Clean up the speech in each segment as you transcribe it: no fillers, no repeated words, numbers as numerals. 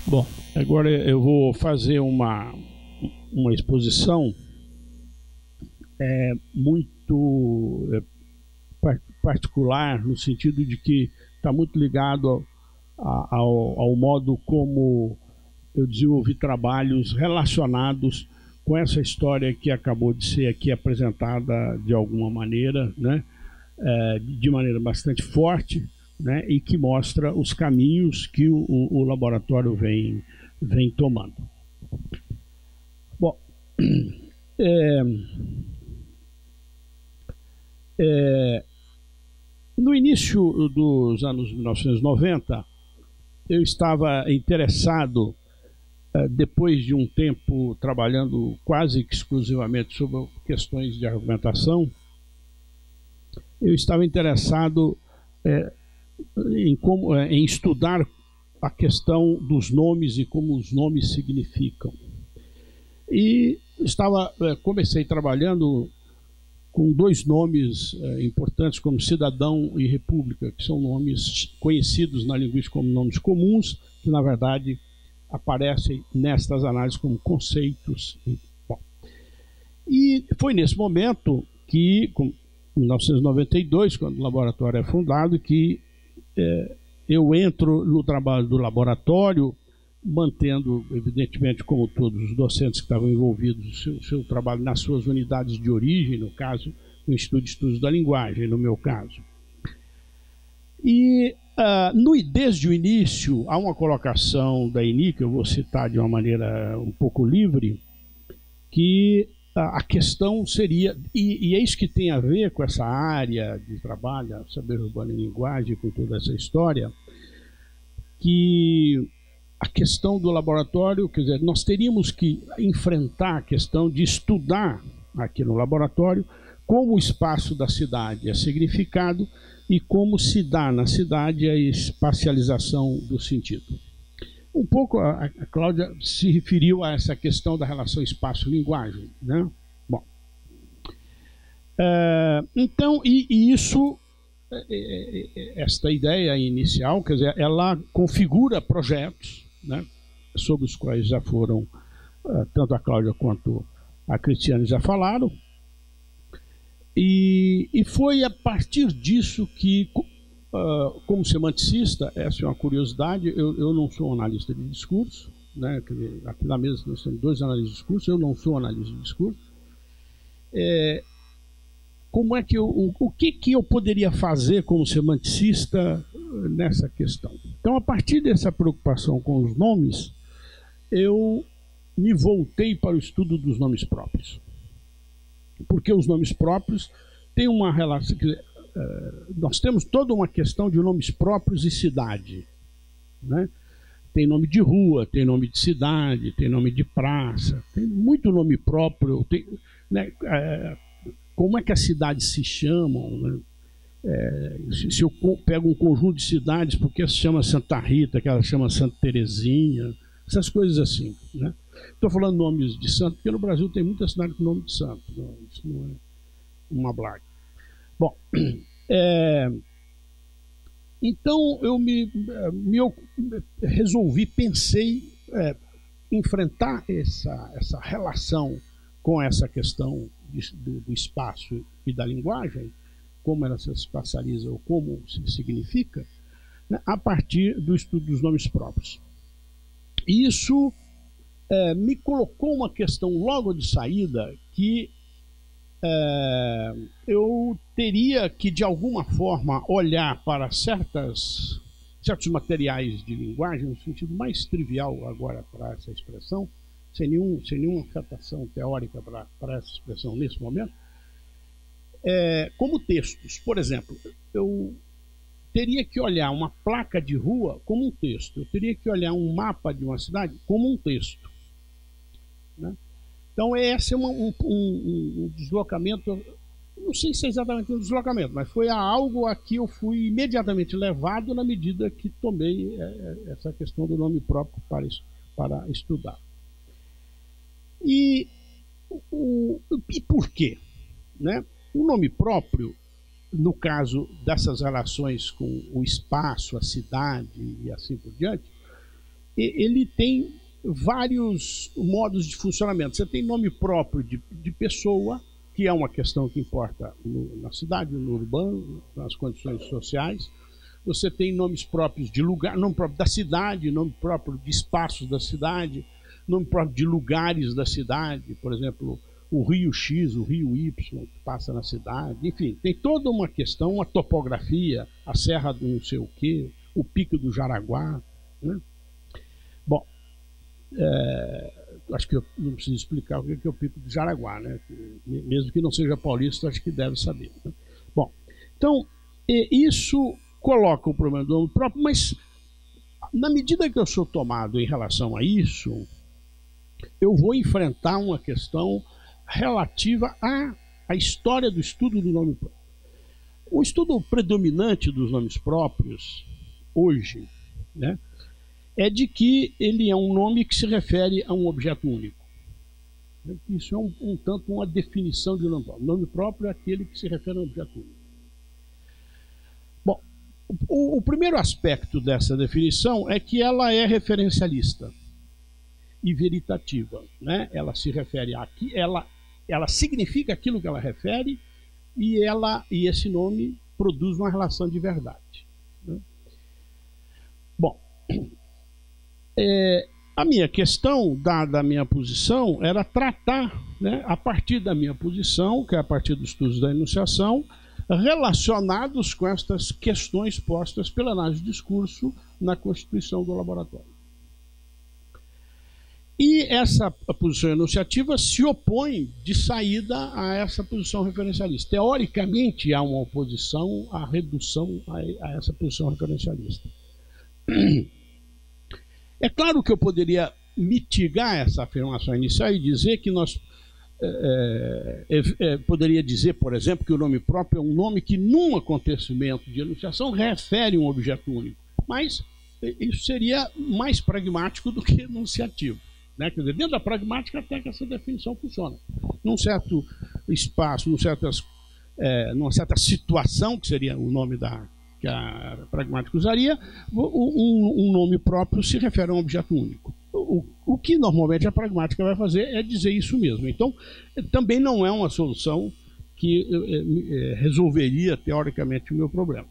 Bom, agora eu vou fazer uma exposição muito particular, no sentido de que está muito ligado ao modo como eu desenvolvi trabalhos relacionados com essa história que acabou de ser aqui apresentada de alguma maneira, né? De maneira bastante forte, né? E que mostra os caminhos que o laboratório vem tomando. Bom, no início dos anos 1990, eu estava interessado, depois de um tempo trabalhando quase que exclusivamente sobre questões de argumentação, eu estava interessado em estudar a questão dos nomes e como os nomes significam. E comecei trabalhando com dois nomes importantes, como cidadão e república, que são nomes conhecidos na linguística como nomes comuns, que na verdade aparecem nestas análises como conceitos. E foi nesse momento que, em 1992, quando o laboratório é fundado, que eu entro no trabalho do laboratório, mantendo, evidentemente, como todos os docentes que estavam envolvidos, o seu trabalho nas suas unidades de origem, no caso, no Instituto de Estudos da Linguagem, no meu caso. E desde o início, há uma colocação da ENI, que eu vou citar de uma maneira um pouco livre, que a questão seria, e é isso que tem a ver com essa área de trabalho, saber urbano e linguagem, com toda essa história, que a questão do laboratório, quer dizer, nós teríamos que enfrentar a questão de estudar aqui no laboratório como o espaço da cidade é significado e como se dá na cidade a espacialização do sentido. Um pouco a Cláudia se referiu a essa questão da relação espaço-linguagem, né? Bom, então, esta ideia inicial, quer dizer, ela configura projetos, né, sobre os quais já foram, tanto a Cláudia quanto a Cristiane já falaram, e foi a partir disso que, como semanticista, essa é uma curiosidade, eu não sou analista de discurso, né, aqui na mesa nós temos dois analistas de discurso, eu não sou analista de discurso. Como é que o que eu poderia fazer como semanticista nessa questão? Então, a partir dessa preocupação com os nomes, eu me voltei para o estudo dos nomes próprios. Porque os nomes próprios têm uma relação... nós temos toda uma questão de nomes próprios e cidade, né? Tem nome de rua, tem nome de cidade, tem nome de praça, tem muito nome próprio, né? Como é que as cidades se chamam, né? Se eu pego um conjunto de cidades, por que se chama Santa Rita, que ela chama Santa Terezinha, essas coisas assim, né? Estou falando nomes de santo, porque no Brasil tem muita cidade com nome de santo, não, isso não é uma blague. Bom, então eu pensei enfrentar essa relação com essa questão do espaço e da linguagem, como ela se espacializa ou como se significa, né, a partir do estudo dos nomes próprios. Isso me colocou uma questão logo de saída que eu teria que, de alguma forma, olhar para certos materiais de linguagem, no sentido mais trivial agora para essa expressão, sem nenhuma afetação teórica para essa expressão nesse momento, como textos. Por exemplo, eu teria que olhar uma placa de rua como um texto, eu teria que olhar um mapa de uma cidade como um texto, né? Então esse é um deslocamento, não sei se é exatamente um deslocamento, mas foi algo a que eu fui imediatamente levado na medida que tomei essa questão do nome próprio para estudar. E E por quê? Né? O nome próprio, no caso dessas relações com o espaço, a cidade e assim por diante, ele tem vários modos de funcionamento. Você tem nome próprio de pessoa, que é uma questão que importa na cidade, no urbano, nas condições sociais. Você tem nomes próprios de lugar, nome próprio da cidade, nome próprio de espaços da cidade, nome próprio de lugares da cidade, por exemplo, o Rio X, o Rio Y, que passa na cidade. Enfim, tem toda uma questão, uma topografia, a Serra do não sei o quê, o Pico do Jaraguá, né? Bom, acho que eu não preciso explicar o que é o Pico do Jaraguá, né? Mesmo que não seja paulista, acho que deve saber, né? Bom, então, isso coloca o problema do nome próprio, mas na medida que eu sou tomado em relação a isso, eu vou enfrentar uma questão relativa à história do estudo do nome próprio. O estudo predominante dos nomes próprios, hoje, né, é de que ele é um nome que se refere a um objeto único. Isso é um tanto uma definição de nome próprio. O nome próprio é aquele que se refere a um objeto único. Bom, o primeiro aspecto dessa definição é que ela é referencialista e veritativa, né? Ela se refere a aqui, ela significa aquilo que ela refere e esse nome produz uma relação de verdade, né? Bom, a minha questão, dada a minha posição, era tratar, né, a partir da minha posição, que é a partir dos estudos da enunciação, relacionados com estas questões postas pela análise do discurso na constituição do laboratório. E essa posição enunciativa se opõe de saída a essa posição referencialista. Teoricamente, há uma oposição à redução a essa posição referencialista. É claro que eu poderia mitigar essa afirmação inicial e dizer que nós poderia dizer, por exemplo, que o nome próprio é um nome que, num acontecimento de enunciação, refere um objeto único. Mas isso seria mais pragmático do que enunciativo, né? Quer dizer, dentro da pragmática até que essa definição funciona. Num certo espaço, numa certa situação, que seria o nome que a pragmática usaria, um nome próprio se refere a um objeto único. O que normalmente a pragmática vai fazer é dizer isso mesmo. Então, também não é uma solução que resolveria, teoricamente, o meu problema.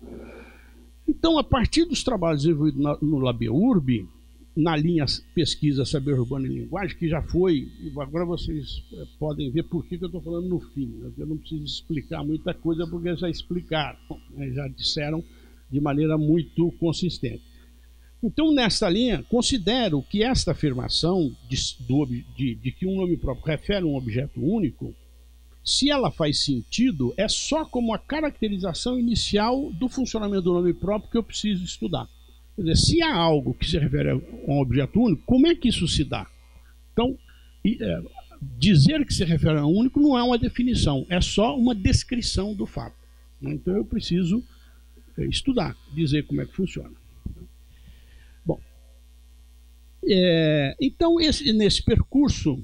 Então, a partir dos trabalhos desenvolvidos no LabEURB, na linha pesquisa Saber Urbano e Linguagem, que já foi, agora vocês podem ver por que eu estou falando no fim, né? Eu não preciso explicar muita coisa, porque já explicaram, né? Já disseram de maneira muito consistente. Então, nesta linha, considero que esta afirmação de que um nome próprio refere a um objeto único, se ela faz sentido, é só como a caracterização inicial do funcionamento do nome próprio que eu preciso estudar. Quer dizer, se há algo que se refere a um objeto único, como é que isso se dá? Então, dizer que se refere a um único não é uma definição, é só uma descrição do fato. Então, eu preciso estudar, dizer como é que funciona. Bom, então, nesse percurso,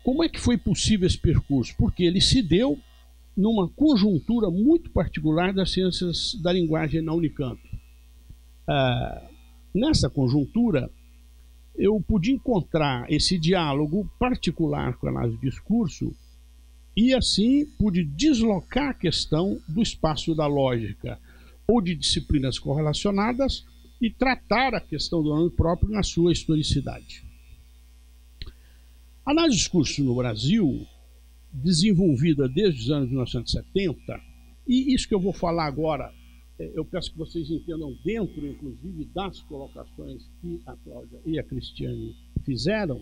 como é que foi possível esse percurso? Porque ele se deu numa conjuntura muito particular das ciências da linguagem na Unicamp. Nessa conjuntura, eu pude encontrar esse diálogo particular com a análise do discurso e, assim, pude deslocar a questão do espaço da lógica ou de disciplinas correlacionadas e tratar a questão do nome próprio na sua historicidade. A análise do discurso no Brasil, desenvolvida desde os anos 1970, e isso que eu vou falar agora, eu peço que vocês entendam dentro, inclusive, das colocações que a Cláudia e a Cristiane fizeram.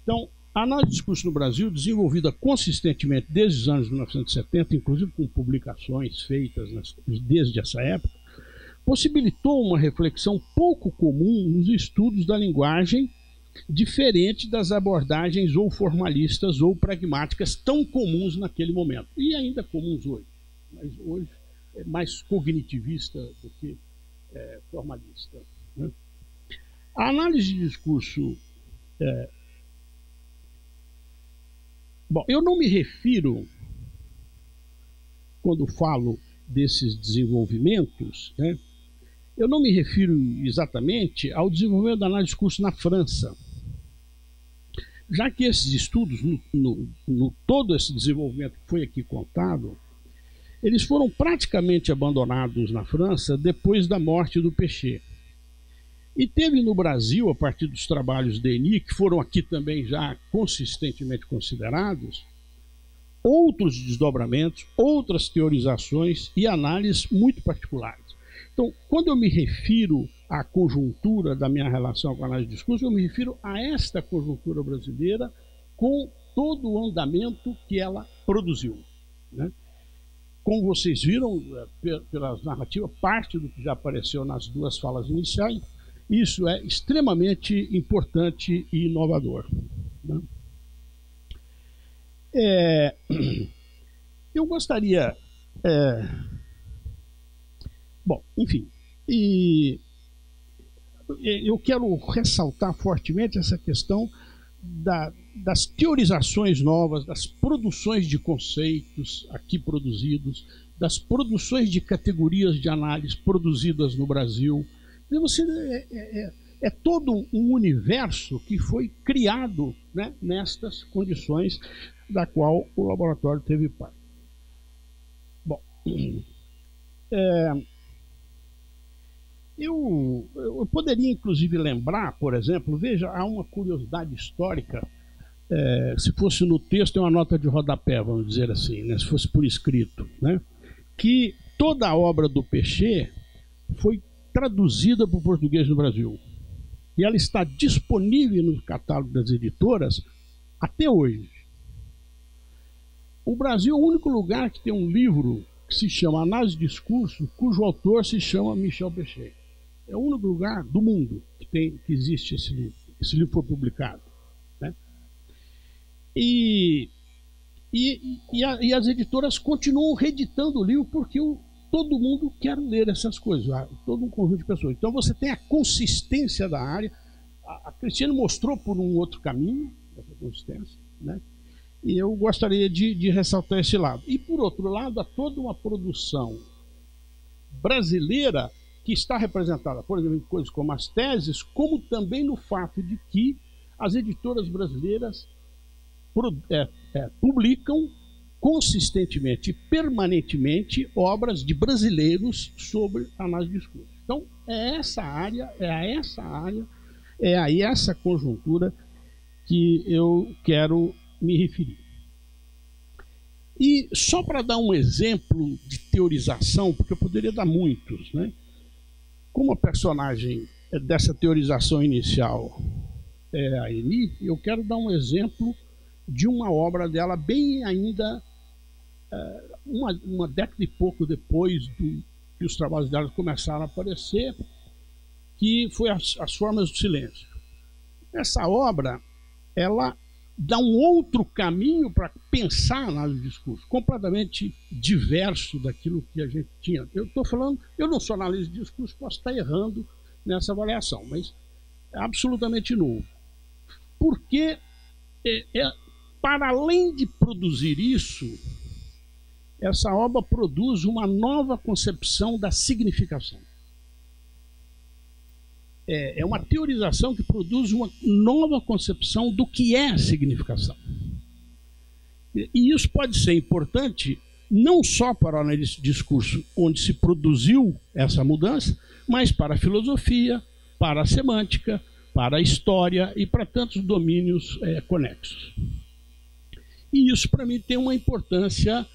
Então, a análise do discurso no Brasil, desenvolvida consistentemente desde os anos 1970, inclusive com publicações feitas desde essa época, possibilitou uma reflexão pouco comum nos estudos da linguagem, diferente das abordagens ou formalistas ou pragmáticas tão comuns naquele momento, e ainda comuns hoje. Mas hoje é mais cognitivista do que formalista, né? A análise de discurso Bom, eu não me refiro, quando falo desses desenvolvimentos, né, eu não me refiro exatamente ao desenvolvimento da análise de discurso na França, já que esses estudos, no todo esse desenvolvimento que foi aqui contado, eles foram praticamente abandonados na França depois da morte do Péchet. E teve no Brasil, a partir dos trabalhos de Denis, que foram aqui também já consistentemente considerados, outros desdobramentos, outras teorizações e análises muito particulares. Então, quando eu me refiro à conjuntura da minha relação com a análise de discurso, eu me refiro a esta conjuntura brasileira com todo o andamento que ela produziu, né? Como vocês viram, pelas narrativas, parte do que já apareceu nas duas falas iniciais, isso é extremamente importante e inovador, né? Eu gostaria... bom, enfim, eu quero ressaltar fortemente essa questão das teorizações novas, das produções de conceitos aqui produzidos, das produções de categorias de análise produzidas no Brasil. É todo um universo que foi criado, né, nestas condições da qual o laboratório teve parte. Bom, eu poderia inclusive lembrar, por exemplo, veja, há uma curiosidade histórica, se fosse no texto é uma nota de rodapé, vamos dizer assim, né, se fosse por escrito, né, que toda a obra do Péchet foi traduzida para o português no Brasil. E ela está disponível no catálogo das editoras até hoje. O Brasil é o único lugar que tem um livro que se chama Análise de Discurso, cujo autor se chama Michel Péchet. É o único lugar do mundo que existe esse livro. Esse livro foi publicado, né? E as editoras continuam reeditando o livro porque todo mundo quer ler essas coisas, todo um conjunto de pessoas. Então você tem a consistência da área. A Cristiane mostrou por um outro caminho essa consistência, né? E eu gostaria de ressaltar esse lado. E por outro lado, há toda uma produção brasileira que está representada, por exemplo, em coisas como as teses, como também no fato de que as editoras brasileiras publicam consistentemente e permanentemente obras de brasileiros sobre análise de discurso. Então, é a essa conjuntura que eu quero me referir. E só para dar um exemplo de teorização, porque eu poderia dar muitos, né? Como a personagem dessa teorização inicial é a Eni, eu quero dar um exemplo de uma obra dela bem ainda uma década e pouco depois que os trabalhos dela começaram a aparecer, que foi As Formas do Silêncio. Essa obra, ela dá um outro caminho para pensar a análise de discurso, completamente diverso daquilo que a gente tinha. Eu estou falando, eu não sou analista de discurso, posso estar errando nessa avaliação, mas é absolutamente novo. Porque, para além de produzir isso, essa obra produz uma nova concepção da significação. É uma teorização que produz uma nova concepção do que é a significação. E isso pode ser importante não só para o analista de discurso, onde se produziu essa mudança, mas para a filosofia, para a semântica, para a história e para tantos domínios conexos. E isso, para mim, tem uma importância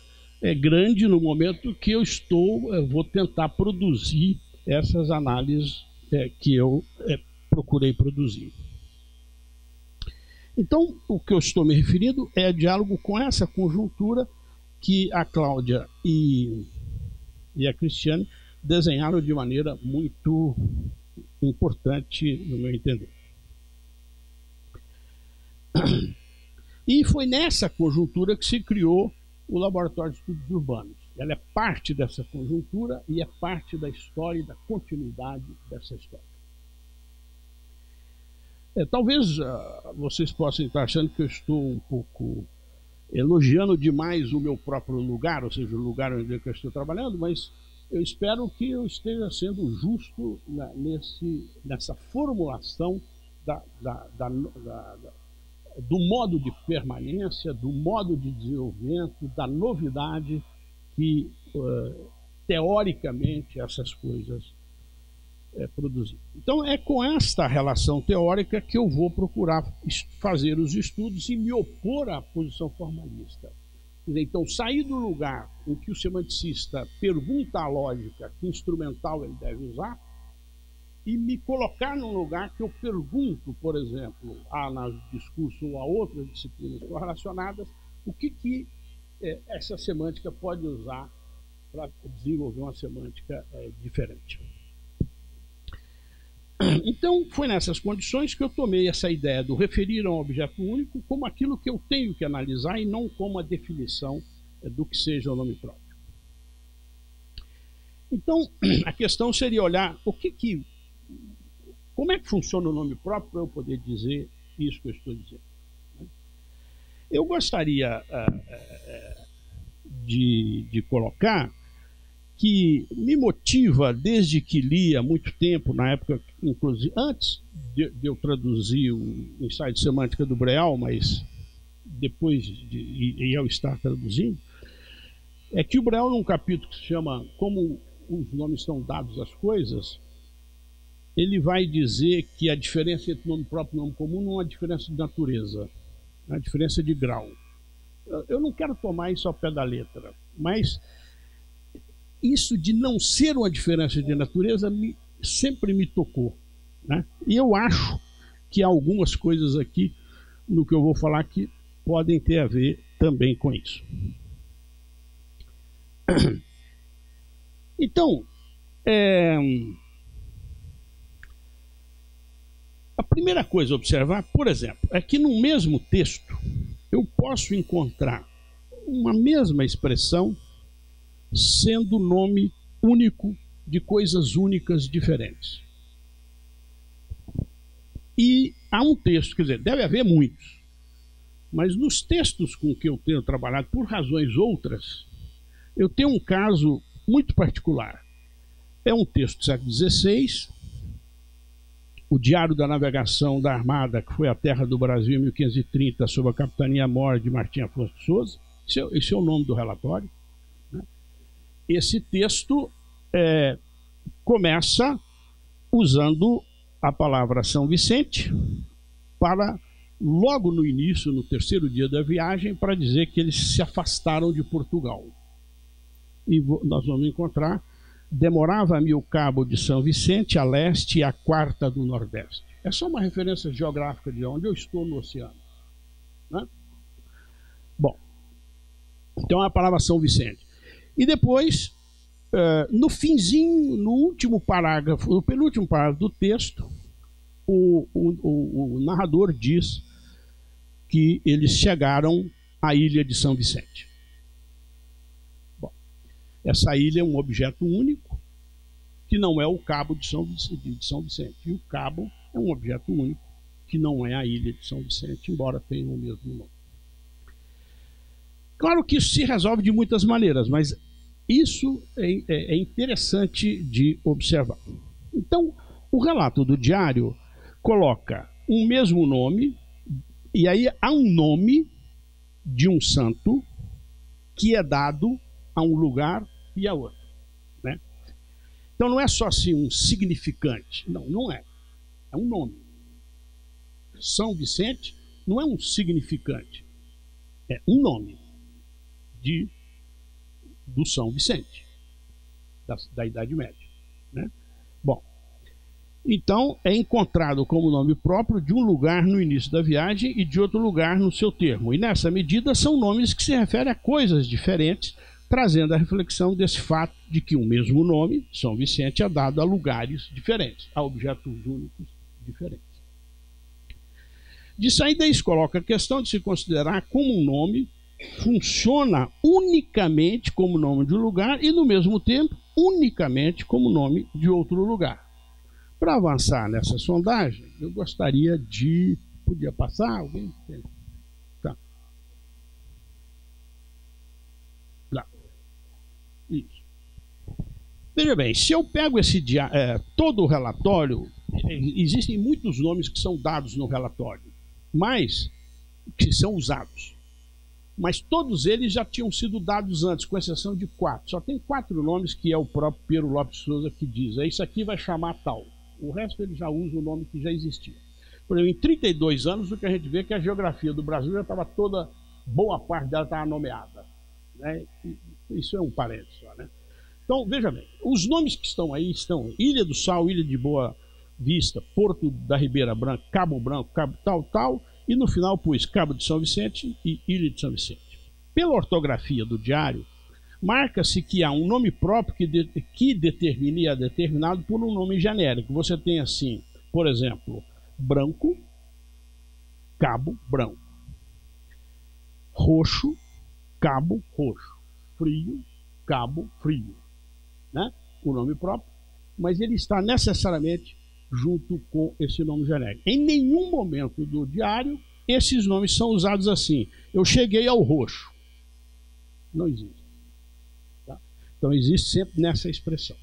grande no momento que eu vou tentar produzir essas análises que eu procurei produzir. Então, o que eu estou me referindo é diálogo com essa conjuntura que a Cláudia e a Cristiane desenharam de maneira muito importante, no meu entender. E foi nessa conjuntura que se criou o Laboratório de Estudos Urbanos. Ela é parte dessa conjuntura e é parte da história e da continuidade dessa história. Talvez vocês possam estar achando que eu estou um pouco elogiando demais o meu próprio lugar, ou seja, o lugar onde eu estou trabalhando, mas eu espero que eu esteja sendo justo nessa formulação do modo de permanência, do modo de desenvolvimento, da novidade que, teoricamente, essas coisas produzir. Então, é com esta relação teórica que eu vou procurar fazer os estudos e me opor à posição formalista. Então, sair do lugar em que o semanticista pergunta a lógica que instrumental ele deve usar e me colocar num lugar que eu pergunto, por exemplo, a análise do discurso ou a outras disciplinas correlacionadas, o que essa semântica pode usar para desenvolver uma semântica diferente. Então, foi nessas condições que eu tomei essa ideia do referir a um objeto único como aquilo que eu tenho que analisar e não como a definição do que seja o nome próprio. Então, a questão seria olhar como é que funciona o nome próprio para eu poder dizer isso que eu estou dizendo. Eu gostaria de colocar que me motiva desde que li há muito tempo, na época, inclusive antes de eu traduzir o ensaio de semântica do Breal, mas depois de eu estar traduzindo, é que o Breal, num capítulo que se chama Como os Nomes São Dados às Coisas, ele vai dizer que a diferença entre nome próprio e nome comum não é uma diferença de natureza, é uma diferença de grau. Eu não quero tomar isso ao pé da letra, mas isso de não ser uma diferença de natureza sempre me tocou, né? E eu acho que há algumas coisas aqui no que eu vou falar que podem ter a ver também com isso. Então, a primeira coisa a observar, por exemplo, é que no mesmo texto eu posso encontrar uma mesma expressão sendo nome único de coisas únicas diferentes. E há um texto, quer dizer, deve haver muitos, mas nos textos com que eu tenho trabalhado, por razões outras, eu tenho um caso muito particular. É um texto do século XVI, o Diário da Navegação da Armada, que foi à terra do Brasil em 1530, sob a capitania-mor de Martim Afonso de Souza. Esse é o nome do relatório. Esse texto começa usando a palavra São Vicente para, logo no início, no terceiro dia da viagem, para dizer que eles se afastaram de Portugal. E nós vamos encontrar: demorava-me o cabo de São Vicente a leste e a quarta do nordeste. É só uma referência geográfica de onde eu estou no oceano, né? Bom, então a palavra São Vicente. E depois, no finzinho, no último parágrafo, no penúltimo parágrafo do texto, o narrador diz que eles chegaram à ilha de São Vicente. Bom, essa ilha é um objeto único, que não é o cabo de São Vicente. E o cabo é um objeto único, que não é a ilha de São Vicente, embora tenha o mesmo nome. Claro que isso se resolve de muitas maneiras, mas isso é interessante de observar. Então, o relato do diário coloca um mesmo nome, e aí há um nome de um santo que é dado a um lugar e a outro, né? Então não é só assim um significante, não é. É um nome. São Vicente não é um significante, é um nome do São Vicente, da Idade Média, né? Bom, então é encontrado como nome próprio de um lugar no início da viagem e de outro lugar no seu termo. E nessa medida são nomes que se referem a coisas diferentes, trazendo a reflexão desse fato de que o mesmo nome, São Vicente, é dado a lugares diferentes, a objetos únicos diferentes. De saída, isso coloca a questão de se considerar como um nome funciona unicamente como nome de um lugar e, no mesmo tempo, unicamente como nome de outro lugar. Para avançar nessa sondagem, eu gostaria de... Podia passar? Alguém? Tá. Isso. Veja bem, se eu pego todo o relatório, existem muitos nomes que são dados no relatório, mas que são usados. Mas todos eles já tinham sido dados antes, com exceção de 4. Só tem 4 nomes que é o próprio Pero Lopes Souza que diz. Isso aqui vai chamar tal. O resto ele já usa o nome que já existia. Por exemplo, em 32 anos, o que a gente vê é que a geografia do Brasil já estava toda, boa parte dela estava nomeada. Né? Isso é um parênteses só, né? Então, veja bem, os nomes que estão aí estão Ilha do Sal, Ilha de Boa Vista, Porto da Ribeira Branca, Cabo Branco, Cabo tal, e no final pus Cabo de São Vicente e Ilha de São Vicente. Pela ortografia do diário, marca-se que há um nome próprio que determina e é determinado por um nome genérico. Você tem assim, por exemplo, branco, Cabo Branco. Roxo, Cabo Roxo. Frio, Cabo Frio. Né? O nome próprio, mas ele está necessariamente junto com esse nome genérico. Em nenhum momento do diário, esses nomes são usados assim. Eu cheguei ao roxo. Não existe. Tá? Então, existe sempre nessa expressão.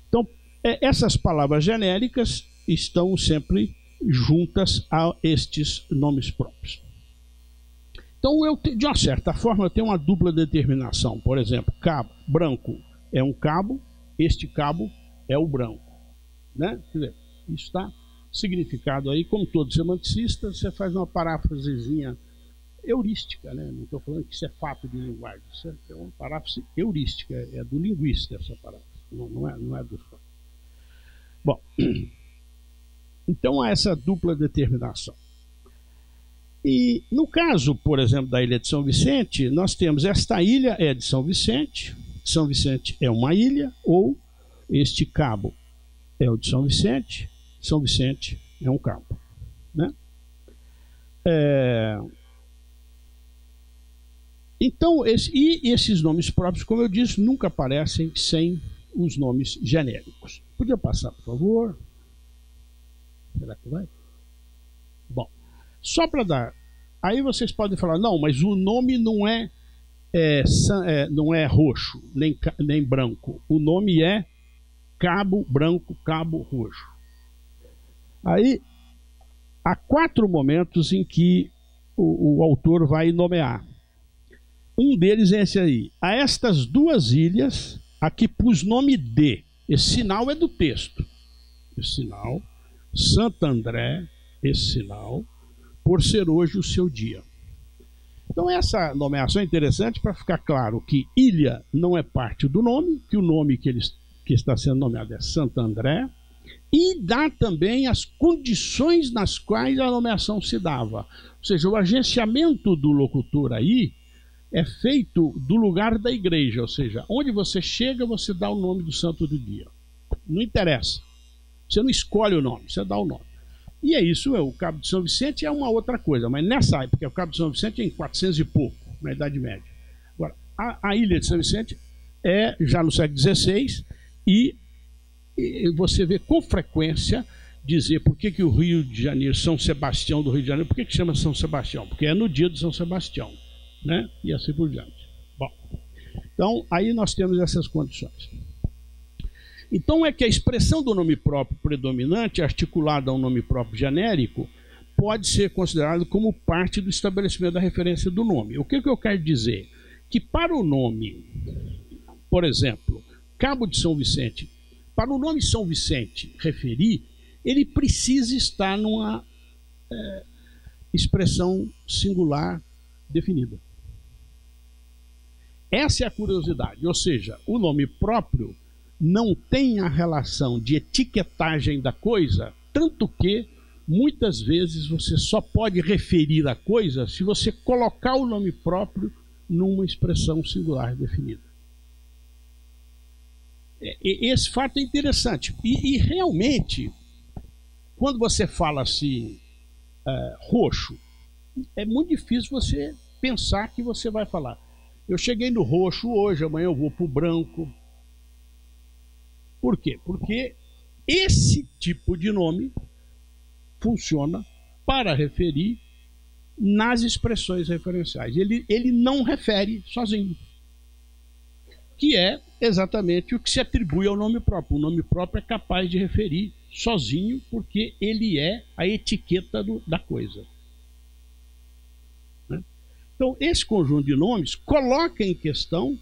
Então, essas palavras genéricas estão sempre juntas a estes nomes próprios. Então, de uma certa forma, eu tenho uma dupla determinação. Por exemplo, cabo, branco é um cabo, este cabo é o branco. Né? Quer dizer, isso está significado aí, como todo semanticista, você faz uma paráfrasezinha heurística, né? Não estou falando que isso é fato de linguagem, isso é uma paráfrase heurística, é do linguista essa paráfrase, não é do fã. Bom, então há essa dupla determinação. E no caso, por exemplo, da ilha de São Vicente, nós temos esta ilha é de São Vicente é uma ilha, ou este cabo é o de São Vicente é um cabo. Né? Então, esses nomes próprios, como eu disse, nunca aparecem sem os nomes genéricos. Podia passar, por favor? Será que vai? Bom, só para dar... Aí vocês podem falar, não, mas o nome não é roxo, nem branco. O nome é Cabo Branco, Cabo Roxo. Aí, há 4 momentos em que o autor vai nomear. Um deles é esse aí. A estas 2 ilhas, aqui pus nome de. Esse sinal é do texto. Esse sinal, Santo André, esse sinal, por ser hoje o seu dia. Então essa nomeação é interessante para ficar claro que ilha não é parte do nome, que o nome que está sendo nomeado é Santo André, e dá também as condições nas quais a nomeação se dava. Ou seja, o agenciamento do locutor aí é feito do lugar da igreja, ou seja, onde você chega, você dá o nome do santo do dia. Não interessa. Você não escolhe o nome, você dá o nome. E é isso, o Cabo de São Vicente é uma outra coisa, mas nessa época, o Cabo de São Vicente é em 400 e pouco, na Idade Média. Agora, a ilha de São Vicente é já no século XVI e você vê com frequência dizer por que o Rio de Janeiro, São Sebastião do Rio de Janeiro, por que chama São Sebastião? Porque é no dia de São Sebastião, né? E assim por diante. Bom, então aí nós temos essas condições. Então é que a expressão do nome próprio predominante, articulada a um nome próprio genérico, pode ser considerado como parte do estabelecimento da referência do nome. O que eu quero dizer? Que para o nome, por exemplo, Cabo de São Vicente, para o nome São Vicente referir, ele precisa estar numa expressão singular definida. Essa é a curiosidade, ou seja, o nome próprio não tem a relação de etiquetagem da coisa, tanto que muitas vezes você só pode referir a coisa se você colocar o nome próprio numa expressão singular definida. Esse fato é interessante. E realmente, quando você fala assim, roxo, é muito difícil você pensar que você vai falar. Eu cheguei no roxo hoje, amanhã eu vou para o branco. Por quê? Porque esse tipo de nome funciona para referir nas expressões referenciais. Ele não refere sozinho. que é exatamente o que se atribui ao nome próprio. O nome próprio é capaz de referir sozinho, porque ele é a etiqueta da coisa. Né? Então, esse conjunto de nomes coloca em questão,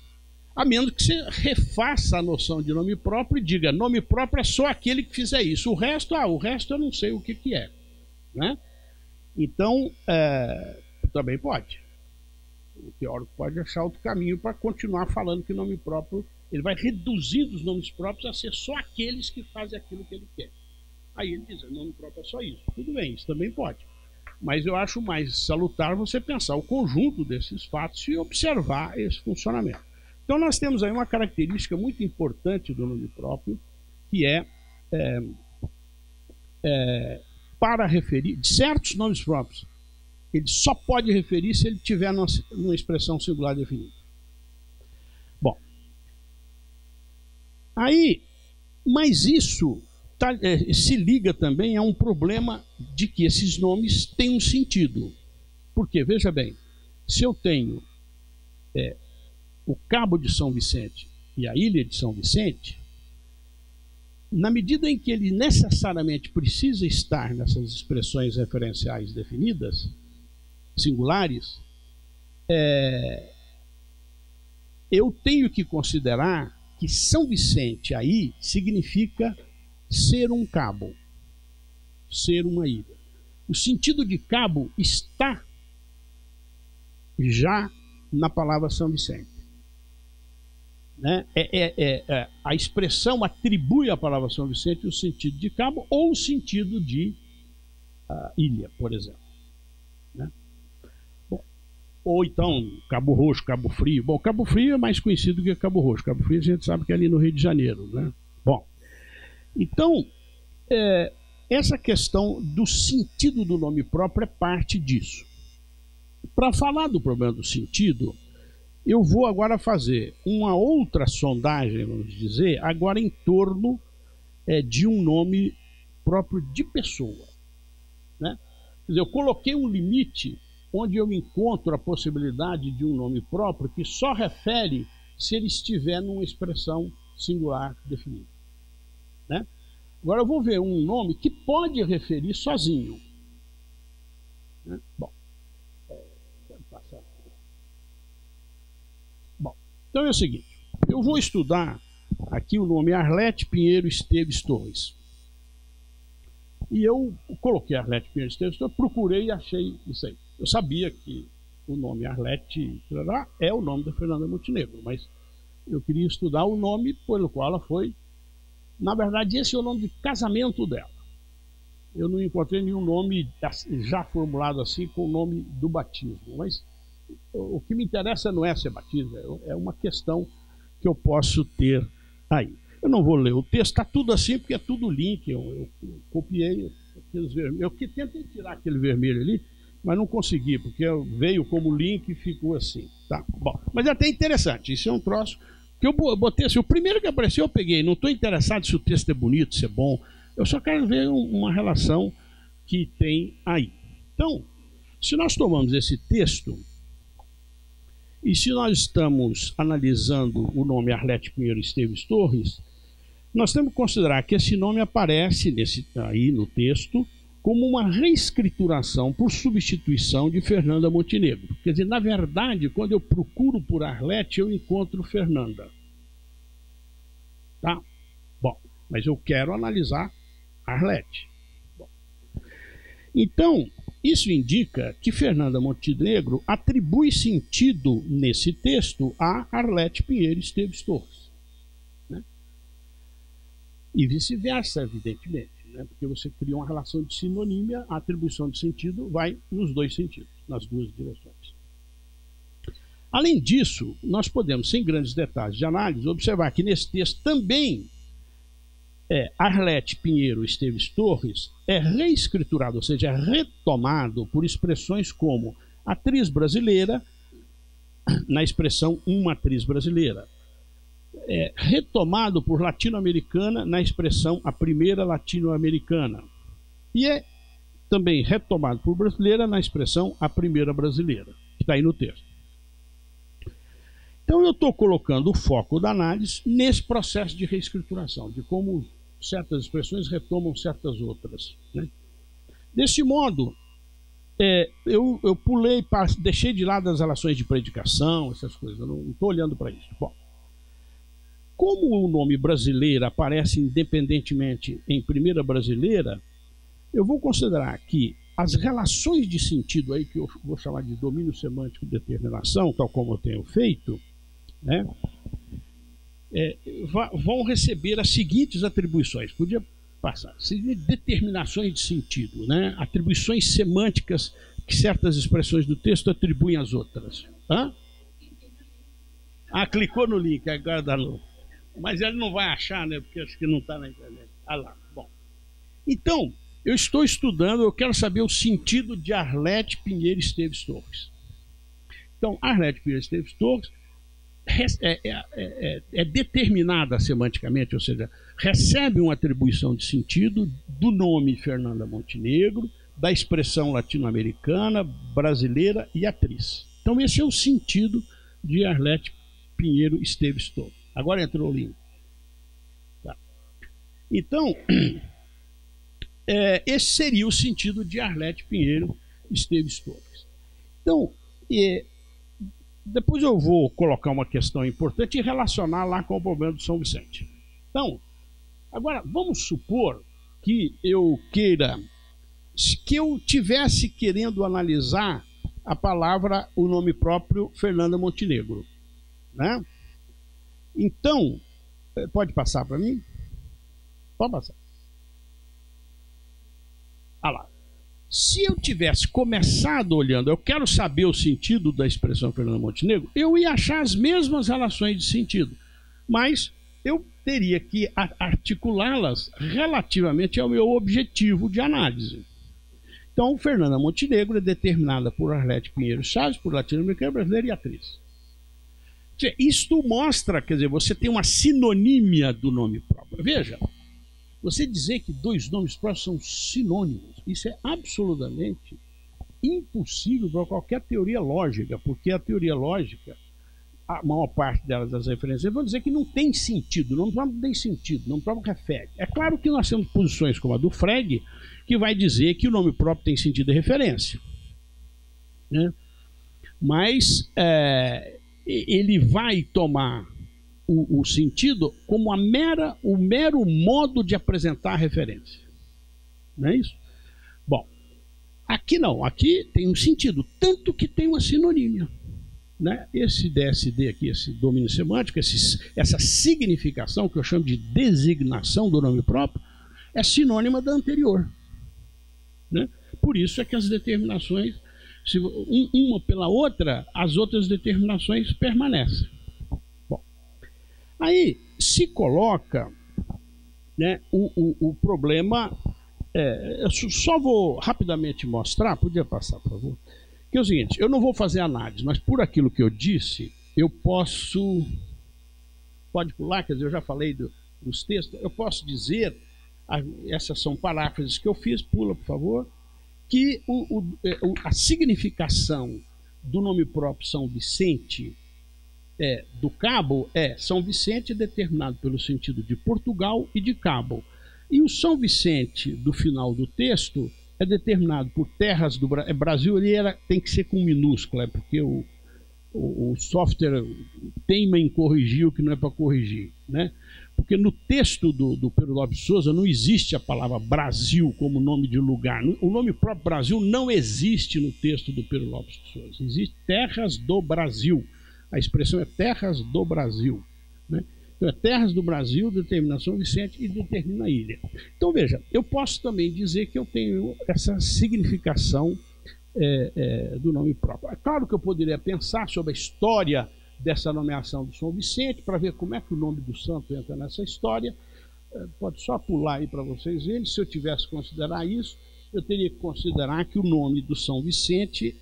a menos que você refaça a noção de nome próprio e diga, nome próprio é só aquele que fizer isso. O resto eu não sei o que é. Né? Então, também pode. O teórico pode achar outro caminho para continuar falando que nome próprio, ele vai reduzindo os nomes próprios a ser só aqueles que fazem aquilo que ele quer. Aí ele diz, nome próprio é só isso. Tudo bem, isso também pode. Mas eu acho mais salutar você pensar o conjunto desses fatos e observar esse funcionamento. Então nós temos aí uma característica muito importante do nome próprio, que para referir de certos nomes próprios. Ele só pode referir se ele tiver numa expressão singular definida. Bom, aí, mas isso se liga também a um problema de que esses nomes têm um sentido. Porque, veja bem, se eu tenho o Cabo de São Vicente e a Ilha de São Vicente, na medida em que ele necessariamente precisa estar nessas expressões referenciais definidas, singulares, eu tenho que considerar que São Vicente aí significa ser um cabo, ser uma ilha. O sentido de cabo está já na palavra São Vicente. Né? A expressão atribui à palavra São Vicente o sentido de cabo ou o sentido de ilha, por exemplo. Né? Bom, ou então Cabo Roxo, Cabo Frio. Bom, Cabo Frio é mais conhecido que Cabo Roxo. Cabo Frio a gente sabe que é ali no Rio de Janeiro. Né? Bom, então, essa questão do sentido do nome próprio é parte disso. Para falar do problema do sentido, eu vou agora fazer uma outra sondagem, vamos dizer, agora em torno de um nome próprio de pessoa. Né? Quer dizer, eu coloquei um limite onde eu encontro a possibilidade de um nome próprio que só refere se ele estiver numa expressão singular definida. Né? Agora eu vou ver um nome que pode referir sozinho. Né? Bom, então é o seguinte, eu vou estudar aqui o nome Arlete Pinheiro Esteves Torres. E eu coloquei Arlete Pinheiro Esteves Torres, procurei e achei isso aí. Eu sabia que o nome Arlete é o nome da Fernanda Montenegro, mas eu queria estudar o nome pelo qual ela foi. Na verdade, esse é o nome de casamento dela. Eu não encontrei nenhum nome já formulado assim com o nome do batismo, mas o que me interessa não é ser batismo, é uma questão que eu posso ter aí. Eu não vou ler o texto, está tudo assim, porque é tudo link, eu copiei aqueles vermelhos. Eu que tentei tirar aquele vermelho ali, mas não consegui, porque veio como link e ficou assim. Tá, bom, mas é até interessante, isso é um troço que eu botei assim, o primeiro que apareceu eu peguei, não estou interessado se o texto é bonito, se é bom, eu só quero ver uma relação que tem aí. Então, se nós tomamos esse texto, e se nós estamos analisando o nome Arlete Pinheiro Esteves Torres, nós temos que considerar que esse nome aparece aí no texto como uma reescrituração por substituição de Fernanda Montenegro. Quer dizer, na verdade, quando eu procuro por Arlete, eu encontro Fernanda. Tá? Bom, mas eu quero analisar Arlete. Bom. Então, isso indica que Fernanda Montenegro atribui sentido nesse texto a Arlete Pinheiro Esteves Torres. Né? E vice-versa, evidentemente, né? Porque você cria uma relação de sinonímia, a atribuição de sentido vai nos dois sentidos, nas duas direções. Além disso, nós podemos, sem grandes detalhes de análise, observar que nesse texto também Arlete Pinheiro Esteves Torres é reescriturado, ou seja, é retomado por expressões como atriz brasileira, na expressão uma atriz brasileira. É retomado por latino-americana, na expressão a primeira latino-americana. E é também retomado por brasileira, na expressão a primeira brasileira, que está aí no texto. Então eu estou colocando o foco da análise nesse processo de reescrituração, de como certas expressões retomam certas outras, né? Desse modo, eu pulei, deixei de lado as relações de predicação, essas coisas, eu não estou olhando para isso. Bom, como o nome brasileira aparece independentemente em primeira brasileira, eu vou considerar que as relações de sentido aí, que eu vou chamar de domínio semântico de determinação, tal como eu tenho feito, né, vão receber as seguintes atribuições. Podia passar. Seguintes determinações de sentido, né, atribuições semânticas que certas expressões do texto atribuem às outras. Hã? Ah, clicou no link, agora dá no... Mas ele não vai achar, né? Porque acho que não está na internet. Ah lá, bom. Então, eu estou estudando, eu quero saber o sentido de Arlete Pinheiro Esteves Torres. Então, Arlete Pinheiro Esteves Torres é determinada semanticamente, ou seja, recebe uma atribuição de sentido do nome Fernanda Montenegro, da expressão latino-americana, brasileira e atriz. Então, esse é o sentido de Arlete Pinheiro Esteves Torres. Agora entrou o link. Tá. Então, esse seria o sentido de Arlete Pinheiro Esteves Torres. Então, depois eu vou colocar uma questão importante e relacionar lá com o problema do São Vicente. Então, agora, vamos supor que eu tivesse querendo analisar a palavra, o nome próprio, Fernanda Montenegro, né? Então, pode passar para mim? Pode passar. Ah lá. Se eu tivesse começado olhando, eu quero saber o sentido da expressão Fernanda Montenegro, eu ia achar as mesmas relações de sentido, mas eu teria que articulá-las relativamente ao meu objetivo de análise. Então, Fernanda Montenegro é determinada por Arlete Pinheiro Chaves, por latino-americana, brasileira e atriz. Isto mostra, quer dizer, você tem uma sinonímia do nome próprio. Veja, você dizer que dois nomes próprios são sinônimos, isso é absolutamente impossível para qualquer teoria lógica, porque a teoria lógica, a maior parte delas, das referências, vão dizer que não tem sentido, não tem sentido, não próprio refere. É claro que nós temos posições como a do Frege, que vai dizer que o nome próprio tem sentido de referência, né? Mas ele vai tomar o sentido como o mero modo de apresentar a referência. Não é isso? Bom, aqui não, aqui tem um sentido, tanto que tem uma sinonímia, né? Esse DSD aqui, esse domínio semântico, essa significação que eu chamo de designação do nome próprio, é sinônima da anterior, né? Por isso é que as determinações, se uma pela outra, as outras determinações permanecem. Bom, aí se coloca, né, o problema, eu só vou rapidamente mostrar, podia passar, por favor, que é o seguinte, eu não vou fazer análise, mas por aquilo que eu disse, eu posso, pode pular, quer dizer, eu já falei dos textos, eu posso dizer, essas são paráfrases que eu fiz, pula, por favor, que a significação do nome próprio São Vicente do Cabo São Vicente determinado pelo sentido de Portugal e de Cabo. E o São Vicente do final do texto é determinado por terras do Brasil. Ele tem que ser com minúscula, porque o software teima em corrigir o que não é para corrigir, né? Porque no texto do Pedro Lopes de Souza não existe a palavra Brasil como nome de lugar. O nome próprio Brasil não existe no texto do Pedro Lopes de Souza. Existe terras do Brasil. A expressão é terras do Brasil, né? Então é terras do Brasil, determinação Vicente e determina a ilha. Então veja, eu posso também dizer que eu tenho essa significação do nome próprio. É claro que eu poderia pensar sobre a história dessa nomeação do São Vicente, para ver como é que o nome do santo entra nessa história. Pode só pular aí para vocês verem. Se eu tivesse que considerar isso, eu teria que considerar que o nome do São Vicente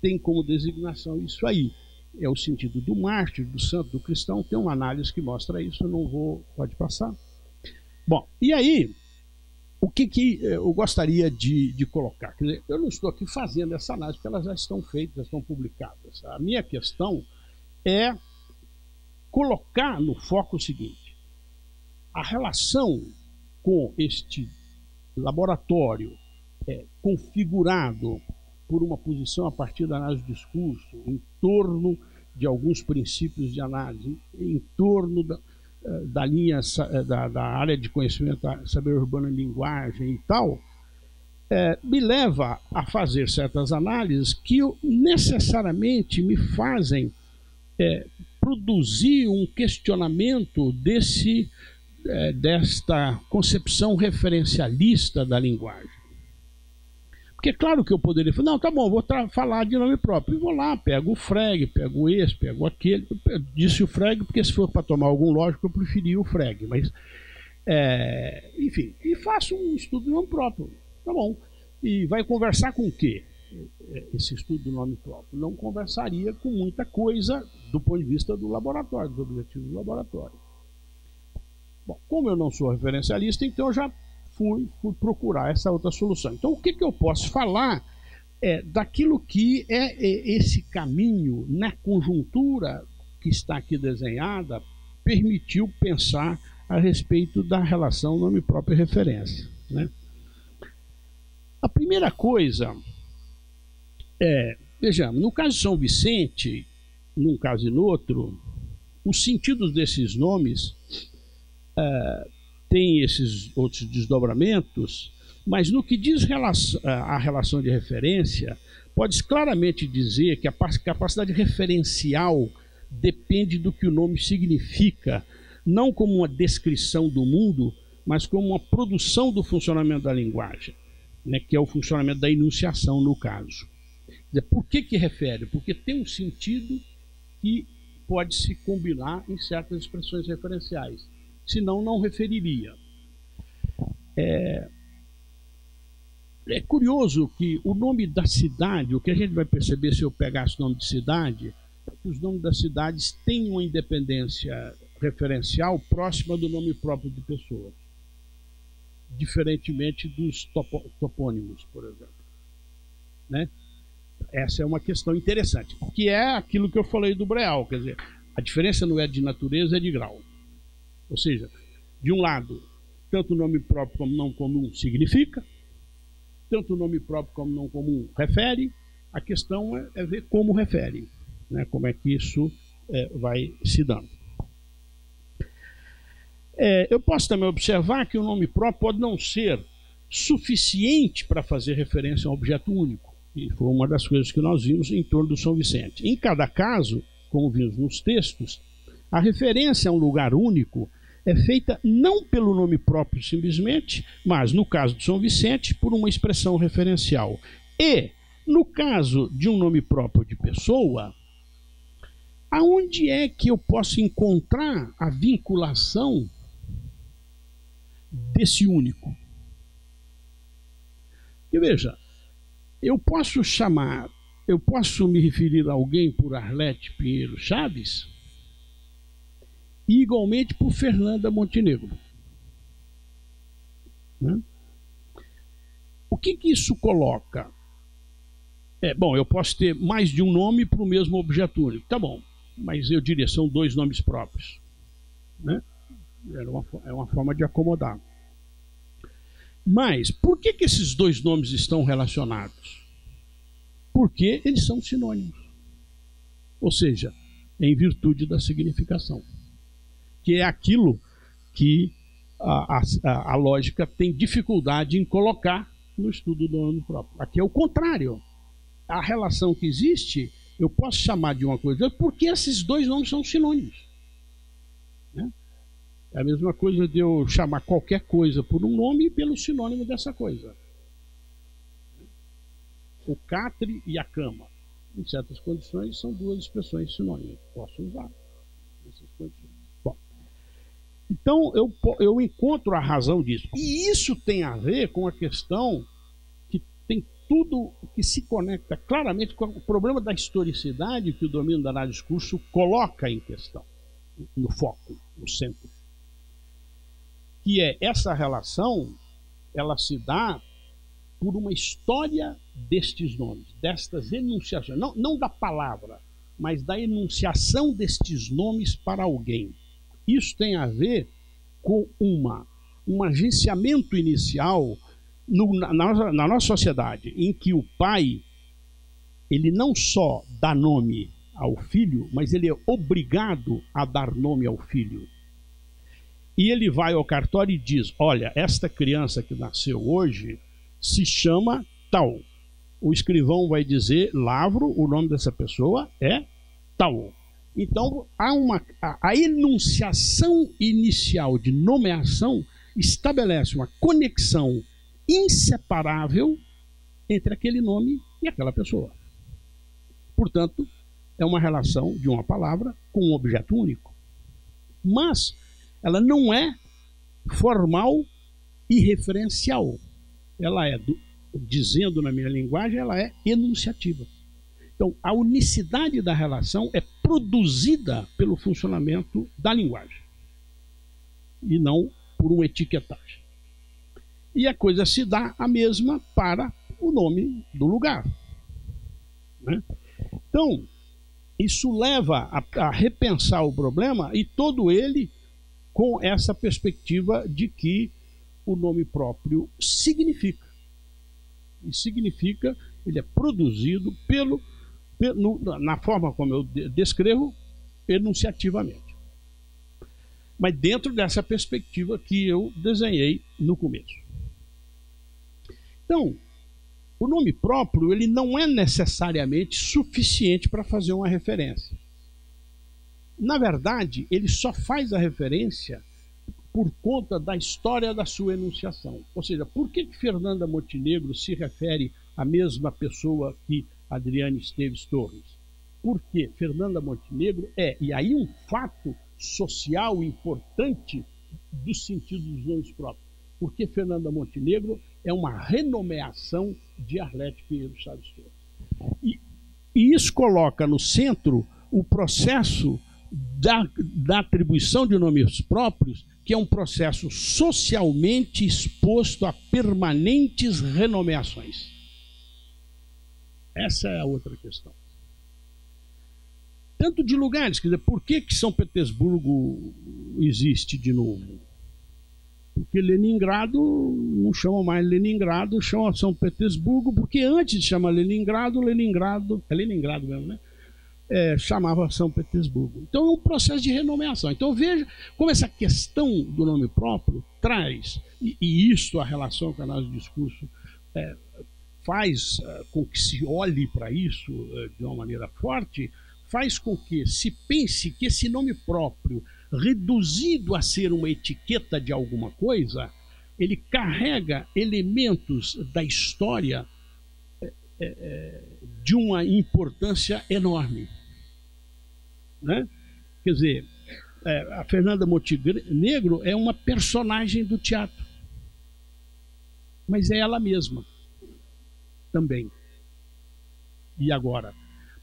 tem como designação isso aí. É o sentido do mártir, do santo, do cristão. Tem uma análise que mostra isso, eu não vou... Pode passar. Bom, e aí, o que eu gostaria de colocar? Quer dizer, eu não estou aqui fazendo essa análise, porque elas já estão feitas, já estão publicadas. A minha questão é colocar no foco o seguinte: a relação com este laboratório configurado por uma posição a partir da análise do discurso, em torno de alguns princípios de análise, em torno da linha da área de conhecimento, saber urbano e linguagem e tal, me leva a fazer certas análises que necessariamente me fazem produzir um questionamento desta concepção referencialista da linguagem. Porque é claro que eu poderia falar, não, tá bom, vou falar de nome próprio. E vou lá, pego o Frege, pego esse, pego aquele. Eu disse o Frege porque se for para tomar algum lógico, eu preferia o Frege. Mas, enfim, e faço um estudo do nome próprio. Tá bom. E vai conversar com o quê? Esse estudo do nome próprio. Não conversaria com muita coisa do ponto de vista do laboratório, dos objetivos do laboratório. Bom, como eu não sou referencialista, então eu já fui procurar essa outra solução. Então, o que eu posso falar daquilo que esse caminho, na conjuntura que está aqui desenhada, permitiu pensar a respeito da relação nome próprio e referência, né? A primeira coisa vejamos, no caso de São Vicente, num caso e no outro, os sentidos desses nomes tem esses outros desdobramentos, mas no que diz a relação de referência, pode-se claramente dizer que a capacidade referencial depende do que o nome significa, não como uma descrição do mundo, mas como uma produção do funcionamento da linguagem, né, que é o funcionamento da enunciação no caso. Quer dizer, por que refere? Porque tem um sentido que pode se combinar em certas expressões referenciais. Senão não referiria. É curioso que o nome da cidade, o que a gente vai perceber se eu pegasse o nome de cidade, é que os nomes das cidades têm uma independência referencial próxima do nome próprio de pessoas, diferentemente dos topônimos, por exemplo, né? Essa é uma questão interessante, que é aquilo que eu falei do Breal, quer dizer, a diferença não é de natureza, é de grau. Ou seja, de um lado, tanto o nome próprio como não comum significa, tanto o nome próprio como não comum refere, a questão é ver como refere, né? Como é que isso vai se dando. Eu posso também observar que o nome próprio pode não ser suficiente para fazer referência a um objeto único, e foi uma das coisas que nós vimos em torno do São Vicente. Em cada caso, como vimos nos textos, a referência a um lugar único é feita não pelo nome próprio simplesmente, mas, no caso de São Vicente, por uma expressão referencial. E, no caso de um nome próprio de pessoa, aonde é que eu posso encontrar a vinculação desse único? E veja, eu posso me referir a alguém por Arlete Pinheiro Chaves e igualmente por Fernanda Montenegro, né? O que isso coloca? Bom, eu posso ter mais de um nome para o mesmo objeto único. Tá bom, mas eu diria são dois nomes próprios, né? É uma forma de acomodar. Mas por que esses dois nomes estão relacionados? Porque eles são sinônimos. Ou seja, em virtude da significação, que é aquilo que a lógica tem dificuldade em colocar no estudo do nome próprio. Aqui é o contrário. A relação que existe, eu posso chamar de uma coisa porque esses dois nomes são sinônimos, né? É a mesma coisa de eu chamar qualquer coisa por um nome e pelo sinônimo dessa coisa. O catre e a cama, em certas condições, são duas expressões sinônimas. Posso usar nessas condições. Bom, então eu encontro a razão disso. E isso tem a ver com a questão que tem tudo que se conecta claramente com o problema da historicidade que o domínio da análise de discurso coloca em questão, no foco, no centro. Que é essa relação, ela se dá por uma história destes nomes, destas enunciações, não da palavra, mas da enunciação destes nomes para alguém. Isso tem a ver com um agenciamento inicial na nossa sociedade, em que o pai, ele não só dá nome ao filho, mas ele é obrigado a dar nome ao filho. E ele vai ao cartório e diz: olha, esta criança que nasceu hoje se chama tal. O escrivão vai dizer: Lavro, o nome dessa pessoa é tal. Então, a enunciação inicial de nomeação estabelece uma conexão inseparável entre aquele nome e aquela pessoa. Portanto, é uma relação de uma palavra com um objeto único. Mas ela não é formal e referencial. Ela é, dizendo na minha linguagem, ela é enunciativa. Então, a unicidade da relação é produzida pelo funcionamento da linguagem e não por uma etiquetagem. E a coisa se dá a mesma para o nome do lugar, né? Então, isso leva a repensar o problema, e todo ele com essa perspectiva de que o nome próprio significa. E significa, ele é produzido na forma como eu descrevo, enunciativamente. Mas dentro dessa perspectiva que eu desenhei no começo. Então, o nome próprio, ele não é necessariamente suficiente para fazer uma referência. Na verdade, ele só faz a referência por conta da história da sua enunciação. Ou seja, por que Fernanda Montenegro se refere à mesma pessoa que Adriane Esteves Torres? Porque Fernanda Montenegro e aí um fato social importante do sentido dos nomes próprios. Porque Fernanda Montenegro é uma renomeação de Arlete Pinheiro Chaves Torres. E isso coloca no centro o processo da atribuição de nomes próprios, que é um processo socialmente exposto a permanentes renomeações. Essa é a outra questão. Tanto de lugares, quer dizer, por que São Petersburgo existe de novo? Porque Leningrado não chama mais Leningrado, chama São Petersburgo, porque antes de chamar Leningrado é Leningrado mesmo, né? Chamava São Petersburgo. Então é um processo de renomeação. Então veja como essa questão do nome próprio traz, e isso, a relação com a análise do discurso, faz com que se olhe para isso de uma maneira forte, faz com que se pense que esse nome próprio, reduzido a ser uma etiqueta de alguma coisa, ele carrega elementos da história de uma importância enorme, né? Quer dizer, a Fernanda Montenegro é uma personagem do teatro, mas é ela mesma também. E agora?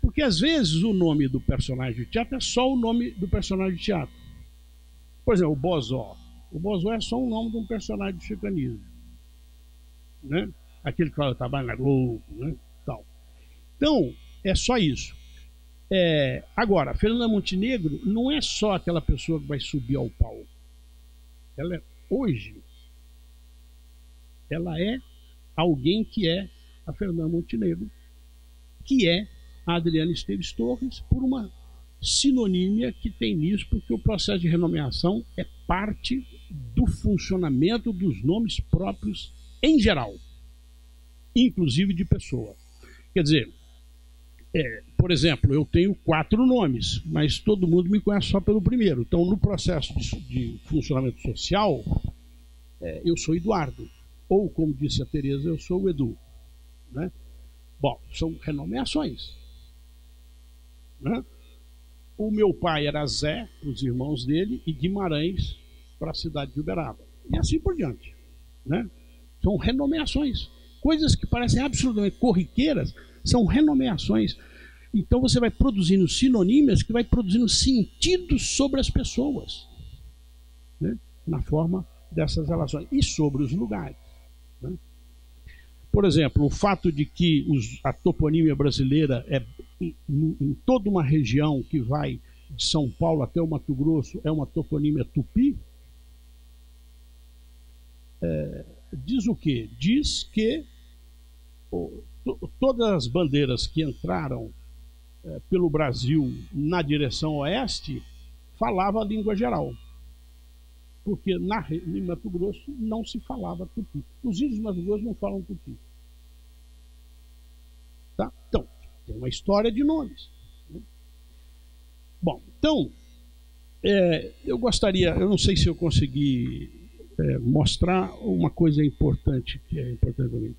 Porque às vezes o nome do personagem de teatro é só o nome do personagem de teatro. Por exemplo, o Bozó. O Bozó é só um nome de um personagem de chicanismo, né? Aquele que fala, trabalha na Globo, né? Tal. Então, é só isso. Agora, Fernanda Montenegro não é só aquela pessoa que vai subir ao palco. Hoje, ela é alguém que é a Fernanda Montenegro, que é a Adriane Esteves Torres, por uma sinonímia que tem nisso, porque o processo de renomeação é parte do funcionamento dos nomes próprios em geral, inclusive de pessoa. Quer dizer, por exemplo, eu tenho 4 nomes, mas todo mundo me conhece só pelo primeiro. Então, no processo de funcionamento social, eu sou Eduardo, ou, como disse a Tereza, eu sou o Edu, né? Bom, são renomeações, né? O meu pai era Zé, os irmãos dele, e Guimarães para a cidade de Uberaba. E assim por diante, né? São renomeações. Coisas que parecem absolutamente corriqueiras são renomeações. Então você vai produzindo sinonímias que vai produzindo sentidos sobre as pessoas, né? Na forma dessas relações. E sobre os lugares, né? Por exemplo, o fato de que a toponímia brasileira em toda uma região que vai de São Paulo até o Mato Grosso é uma toponímia tupi, diz o quê? Diz que todas as bandeiras que entraram pelo Brasil na direção oeste falavam a língua geral, porque em Mato Grosso não se falava tupi. Os índios de Mato Grosso não falam tupi. Tá? Então, tem uma história de nomes. Bom, então, eu gostaria, eu não sei se eu consegui mostrar uma coisa importante, que é importante para mim,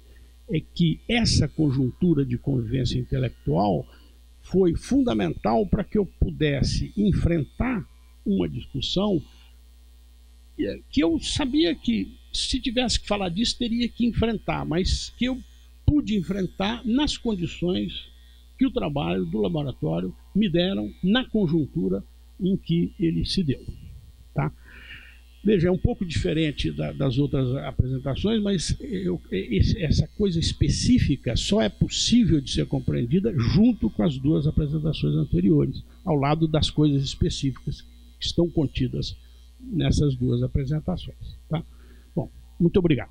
é que essa conjuntura de convivência intelectual foi fundamental para que eu pudesse enfrentar uma discussão que eu sabia que, se tivesse que falar disso, teria que enfrentar, mas que eu pude enfrentar nas condições que o trabalho do laboratório me deram na conjuntura em que ele se deu. Tá? Veja, é um pouco diferente das outras apresentações, mas essa coisa específica só é possível de ser compreendida junto com as duas apresentações anteriores, ao lado das coisas específicas que estão contidas nessas duas apresentações. Tá? Bom, muito obrigado.